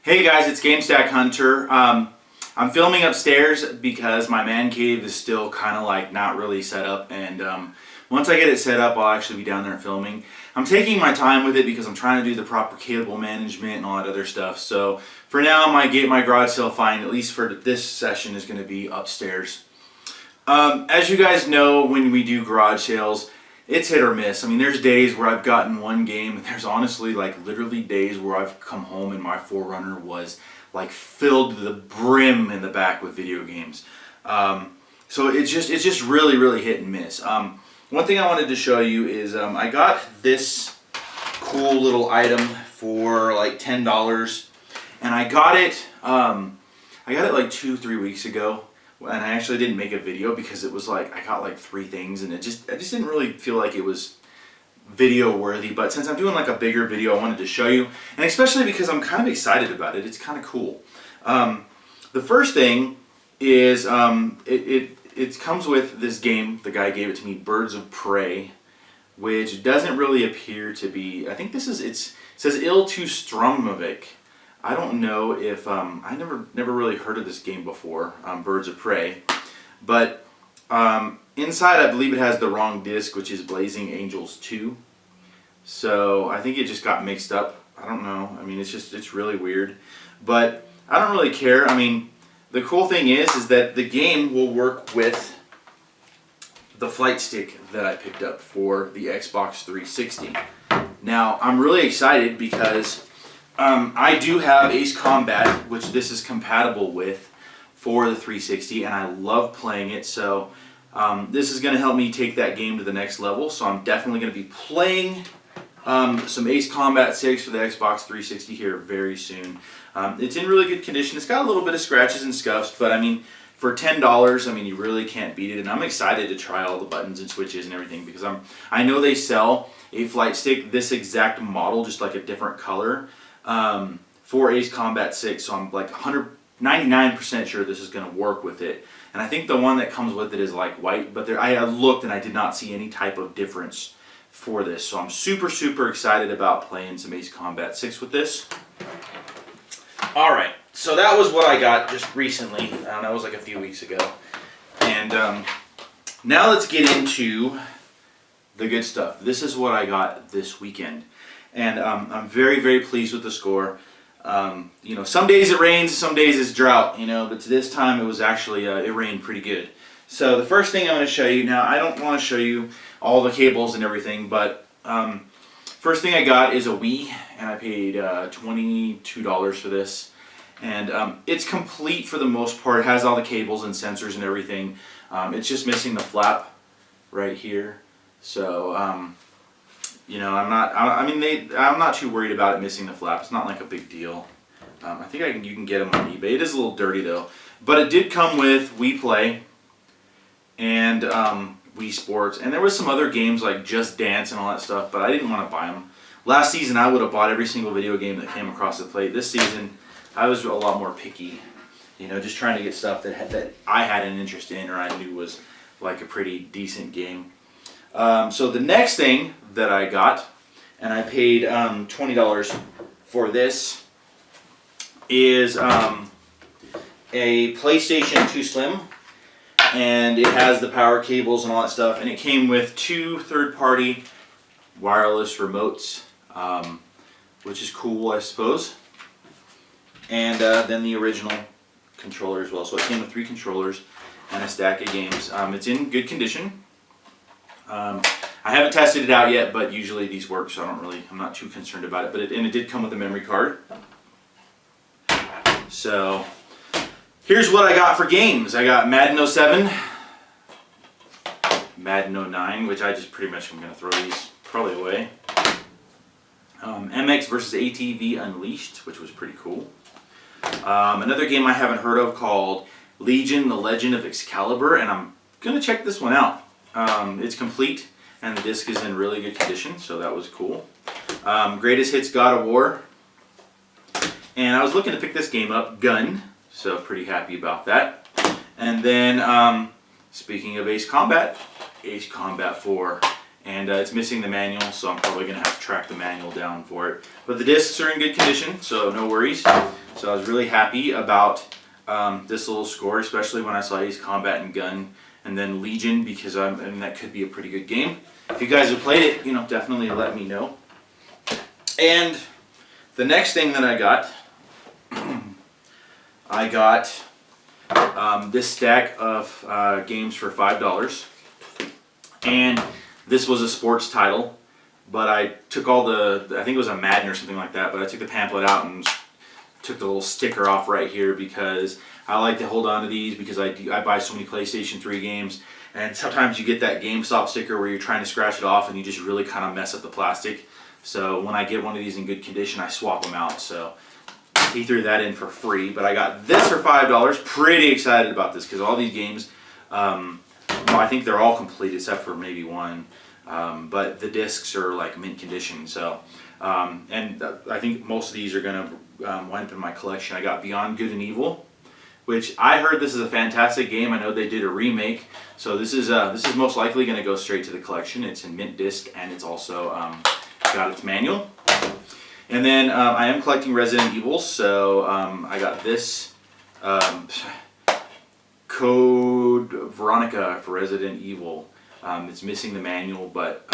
Hey guys, it's GameStack Hunter. I'm filming upstairs because my man cave is still kind of like not really set up, and once I get it set up, I'll actually be down there filming. I'm taking my time with it because I'm trying to do the proper cable management and all that other stuff. So for now, my garage sale find, at least for this session, is going to be upstairs. As you guys know, when we do garage sales, it's hit or miss. I mean, there's days where I've gotten one game, and there's honestly like literally days where I've come home and my Forerunner was like filled to the brim in the back with video games. So it's just really hit and miss. One thing I wanted to show you is I got this cool little item for like $10, and I got it like 2-3 weeks ago. And I actually didn't make a video because it was like I got like 3 things, and I just didn't really feel like it was video worthy. But since I'm doing like a bigger video, I wanted to show you, and especially because I'm kind of excited about it. It's kind of cool. The first thing is it comes with this game. The guy gave it to me, Birds of Prey, which doesn't really appear to be. I think this is it says Il to Stromavik. I don't know if I never really heard of this game before, Birds of Prey, but inside I believe it has the wrong disc, which is Blazing Angels 2. So I think it just got mixed up. I don't know. I mean, it's really weird, but I don't really care. I mean, the cool thing is that the game will work with the flight stick that I picked up for the Xbox 360. Now I'm really excited because I do have Ace Combat, which this is compatible with for the 360, and I love playing it. So this is going to help me take that game to the next level. So I'm definitely going to be playing some Ace Combat 6 for the Xbox 360 here very soon. It's in really good condition. It's got a little bit of scratches and scuffs, but I mean, for $10, I mean, you really can't beat it. And I'm excited to try all the buttons and switches and everything because I know they sell a flight stick, this exact model, just like a different color, for Ace Combat 6, so I'm like 99% sure this is going to work with it. And I think the one that comes with it is like white, but I looked and I did not see any type of difference for this. So I'm super excited about playing some Ace Combat 6 with this. Alright, so that was what I got just recently. That was like a few weeks ago. And now let's get into the good stuff. This is what I got this weekend. And I'm very pleased with the score. You know, some days it rains, some days it's drought, you know, but this time it was actually, it rained pretty good. So the first thing I'm going to show you, now I don't want to show you all the cables and everything, but first thing I got is a Wii, and I paid $22 for this. And it's complete for the most part. It has all the cables and sensors and everything. It's just missing the flap right here. So, you know, I'm not too worried about it missing the flap. It's not like a big deal. I think you can get them on eBay. It is a little dirty though. But it did come with Wii Play and Wii Sports. And there was some other games like Just Dance and all that stuff, but I didn't want to buy them. Last season I would have bought every single video game that came across the plate. This season I was a lot more picky. You know, just trying to get stuff that I had an interest in or I knew was like a pretty decent game. So the next thing that I got, and I paid $20 for this, is a PlayStation 2 Slim, and it has the power cables and all that stuff, and it came with 2 third-party wireless remotes, which is cool, I suppose, and then the original controller as well. So it came with 3 controllers and a stack of games. It's in good condition. I haven't tested it out yet, but usually these work, so I'm not too concerned about it. But it did come with a memory card. So here's what I got for games. I got Madden 07, Madden 09, which I just pretty much am going to throw these probably away. MX vs. ATV Unleashed, which was pretty cool. Another game I haven't heard of called Legion: The Legend of Excalibur, and I'm going to check this one out. It's complete, and the disc is in really good condition, so that was cool. Greatest Hits God of War. And I was looking to pick this game up, Gun, so pretty happy about that. And then, speaking of Ace Combat 4. and it's missing the manual, so I'm probably going to have to track the manual down for it. But the discs are in good condition, so no worries. So I was really happy about this little score, especially when I saw Ace Combat and Gun, and then Legion, because that could be a pretty good game. If you guys have played it, definitely let me know. And the next thing that I got, this stack of games for $5, and this was a sports title, but I took all I think it was a Madden or something like that, but I took the pamphlet out and took the little sticker off right here because I like to hold on to these because I buy so many PlayStation 3 games, and sometimes you get that GameStop sticker where you're trying to scratch it off and you just really kind of mess up the plastic. So when I get one of these in good condition, I swap them out. So he threw that in for free, but I got this for $5. Pretty excited about this because all these games, well, I think they're all complete except for maybe one, but the discs are like mint condition. So, and I think most of these are going to wind up in my collection. I got Beyond Good and Evil, which I heard this is a fantastic game. I know they did a remake, so this is most likely going to go straight to the collection. It's in mint disc, and it's also got its manual. And then I am collecting Resident Evil, so I got this Code Veronica for Resident Evil. It's missing the manual, but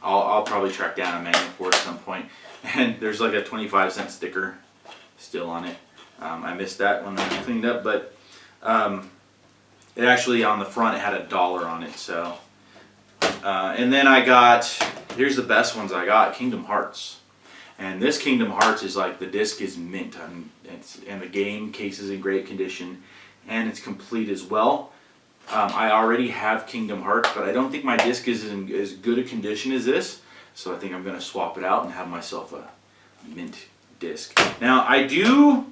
I'll probably track down a manual for it at some point. And there's like a 25-cent sticker still on it. I missed that when I cleaned up, but it actually on the front it had $1 on it. So, and then I got, here's the best ones I got, Kingdom Hearts. And this Kingdom Hearts is like, the disc is mint, and the game case is in great condition, and it's complete as well. I already have Kingdom Hearts, but I don't think my disc is in as good a condition as this, so I think I'm going to swap it out and have myself a mint disc. Now, I do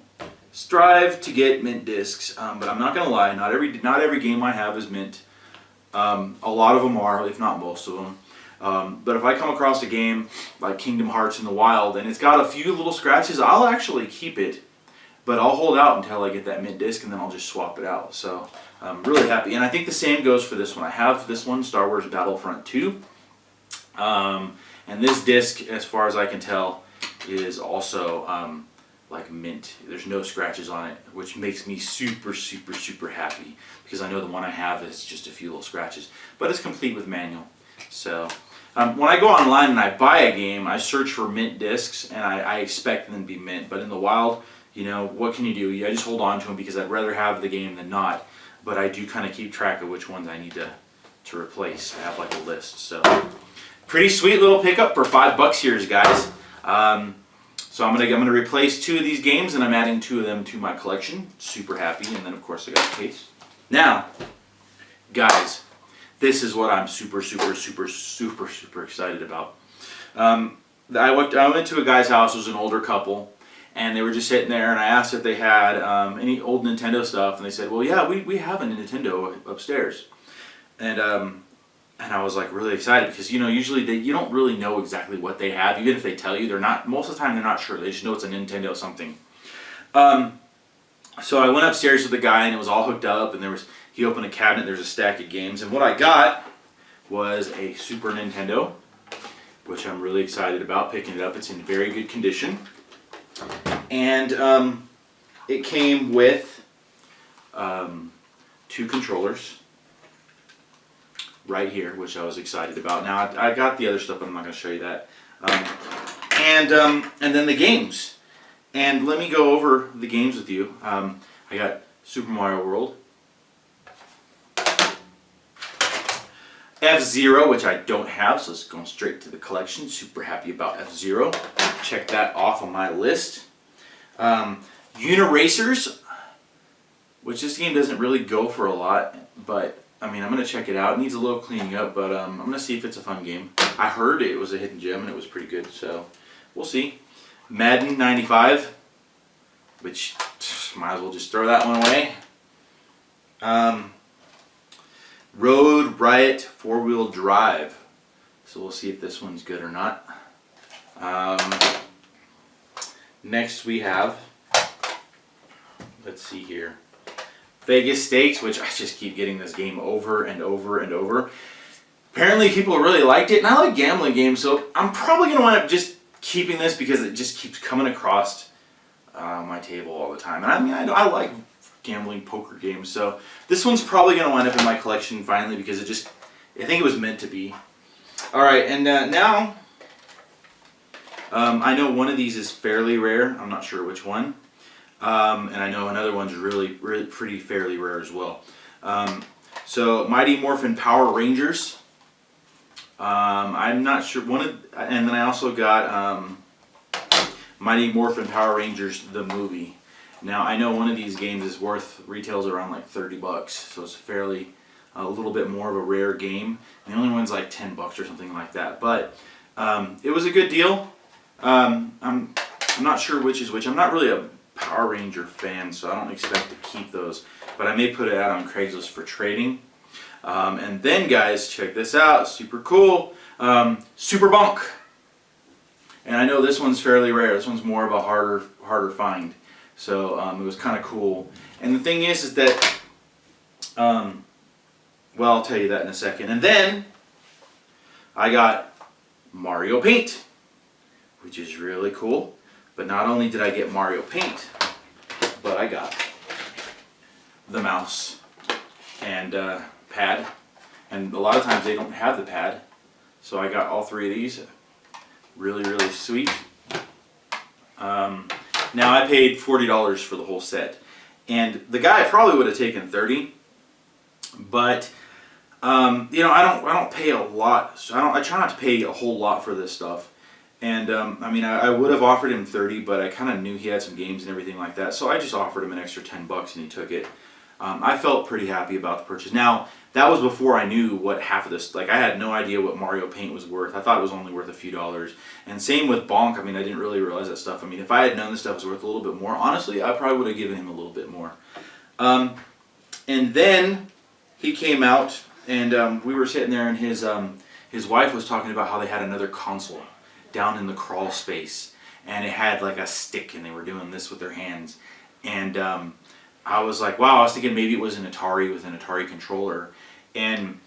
strive to get mint discs, but I'm not going to lie, not every game I have is mint. A lot of them are, if not most of them. But if I come across a game like Kingdom Hearts in the wild and it's got a few little scratches, I'll actually keep it, but I'll hold out until I get that mint disc and then I'll just swap it out. So I'm really happy, and I think the same goes for this one. I have this one, Star Wars Battlefront 2, and this disc, as far as I can tell, is also like mint. There's no scratches on it, which makes me super, super, super happy because I know the one I have is just a few little scratches, but it's complete with manual. So when I go online and I buy a game, I search for mint discs and I expect them to be mint. But in the wild, what can you do? I just hold on to them because I'd rather have the game than not. But I do kind of keep track of which ones I need to replace. I have like a list. So pretty sweet little pickup for $5 here, guys. So I'm gonna replace 2 of these games, and I'm adding 2 of them to my collection. Super happy. And then of course I got the case. Now, guys, this is what I'm super, super, super, super, super excited about. I went to a guy's house. It was an older couple, and they were just sitting there, and I asked if they had any old Nintendo stuff, and they said, well, yeah, we have a Nintendo upstairs. And I was like really excited because, usually you don't really know exactly what they have. Even if they tell you, most of the time they're not sure. They just know it's a Nintendo something. So I went upstairs with the guy, and it was all hooked up, and he opened a cabinet, there's a stack of games, and what I got was a Super Nintendo, which I'm really excited about picking it up. It's in very good condition, and it came with 2 controllers right here, which I was excited about. Now, I got the other stuff, but I'm not going to show you that. And then the games. And let me go over the games with you. I got Super Mario World, F-Zero, which I don't have, so it's going straight to the collection. Super happy about F-Zero. Check that off on my list. Uniracers, which this game doesn't really go for a lot, but I'm going to check it out. It needs a little cleaning up, but I'm going to see if it's a fun game. I heard it was a hidden gem and it was pretty good, so we'll see. Madden 95, which might as well just throw that one away. Road Riot 4-wheel drive. So we'll see if this one's good or not. Next we have, let's see here, Vegas Stakes, which I just keep getting this game over and over and over. apparently people really liked it, and I like gambling games, so I'm probably going to wind up just keeping this because it just keeps coming across my table all the time. And I mean, I like gambling poker games, so this one's probably going to wind up in my collection finally because I think it was meant to be. Alright, and now, I know one of these is fairly rare. I'm not sure which one. And I know another one's really pretty fairly rare as well. So, Mighty Morphin Power Rangers. I'm not sure, and then I also got Mighty Morphin Power Rangers, the movie. Now, I know one of these games is retails around like $30, so it's a little bit more of a rare game. And the only one's like $10 or something like that. But it was a good deal. I'm not sure which is which. I'm not really a Power Ranger fan, so I don't expect to keep those. But I may put it out on Craigslist for trading. And then, guys, check this out. Super cool. Super Bunk. And I know this one's fairly rare. This one's more of a harder find. So it was kind of cool. And the thing is that, well, I'll tell you that in a second. And then I got Mario Paint, which is really cool. But not only did I get Mario Paint, but I got the mouse and pad. And a lot of times they don't have the pad. So I got all three of these. Really, really sweet. Now I paid $40 for the whole set. And the guy probably would have taken $30. But you know, I don't pay a lot. So I try not to pay a whole lot for this stuff. And I mean, I would have offered him $30, but I kind of knew he had some games and everything like that. So I just offered him an extra $10 and he took it. I felt pretty happy about the purchase. Now, that was before I knew what half of this, like I had no idea what Mario Paint was worth. I thought it was only worth a few dollars. And same with Bonk. I mean, I didn't really realize that stuff. I mean, if I had known this stuff was worth a little bit more, honestly, I probably would have given him a little bit more. And then he came out and we were sitting there and his wife was talking about how they had another console down in the crawl space. And it had like a stick and they were doing this with their hands. And I was like, wow, I was thinking maybe it was an Atari with an Atari controller. And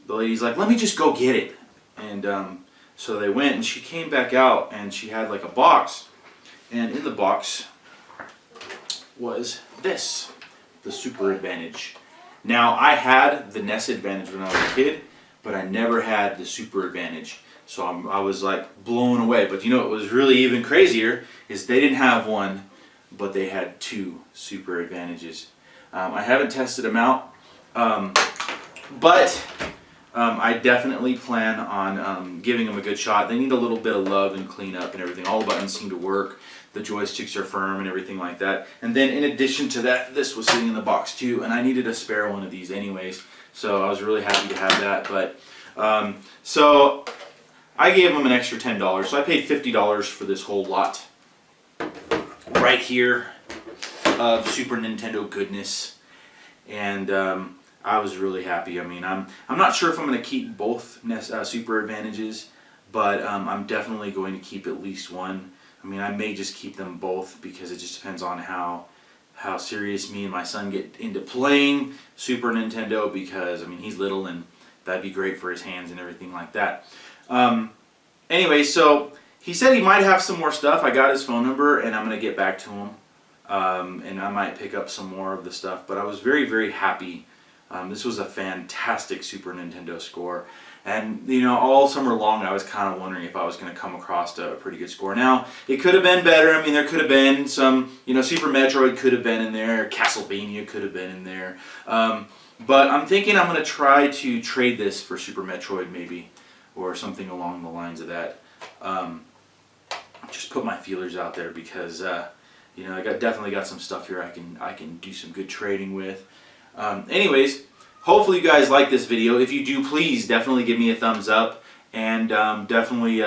the lady's like, let me just go get it. And so they went and she came back out and she had like a box. And in the box was this, the Super Advantage. Now, I had the NES Advantage when I was a kid, but I never had the Super Advantage. So I was like blown away. But you know what was really even crazier is they didn't have one, but they had two Super Advantages. I haven't tested them out, but I definitely plan on giving them a good shot. They need a little bit of love and cleanup and everything. All the buttons seem to work. The joysticks are firm and everything like that. And then in addition to that, this was sitting in the box too, and I needed a spare one of these anyways. So I was really happy to have that. But so I gave them an extra $10. So I paid $50 for this whole lot right here of Super Nintendo goodness, and I was really happy. I mean, I'm not sure if I'm going to keep both Super Advantages, but I'm definitely going to keep at least one. I mean, I may just keep them both because it just depends on how serious me and my son get into playing Super Nintendo, because I mean, he's little and that'd be great for his hands and everything like that. Anyway, so he said he might have some more stuff. I got his phone number and I'm going to get back to him. And I might pick up some more of the stuff. But I was very, very happy. This was a fantastic Super Nintendo score. And, you know, all summer long I was kind of wondering if I was going to come across a pretty good score. Now, it could have been better. I mean, there could have been some, you know, Super Metroid could have been in there. Castlevania could have been in there. But I'm thinking I'm going to try to trade this for Super Metroid maybe. Or something along the lines of that. Just put my feelers out there because you know, definitely got some stuff here I can do some good trading with. Anyways, hopefully you guys like this video. If you do, please definitely give me a thumbs up, and definitely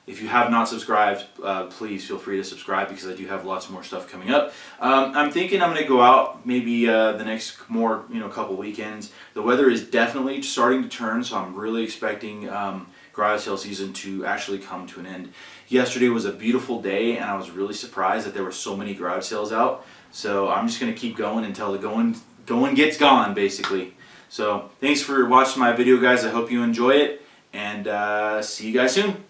if you have not subscribed, please feel free to subscribe because I do have lots more stuff coming up. I'm thinking I'm going to go out maybe the next couple weekends. The weather is definitely starting to turn, so I'm really expecting garage sale season to actually come to an end. Yesterday was a beautiful day, and I was really surprised that there were so many garage sales out. So I'm just going to keep going until the going gets gone, basically. So thanks for watching my video, guys. I hope you enjoy it, and see you guys soon.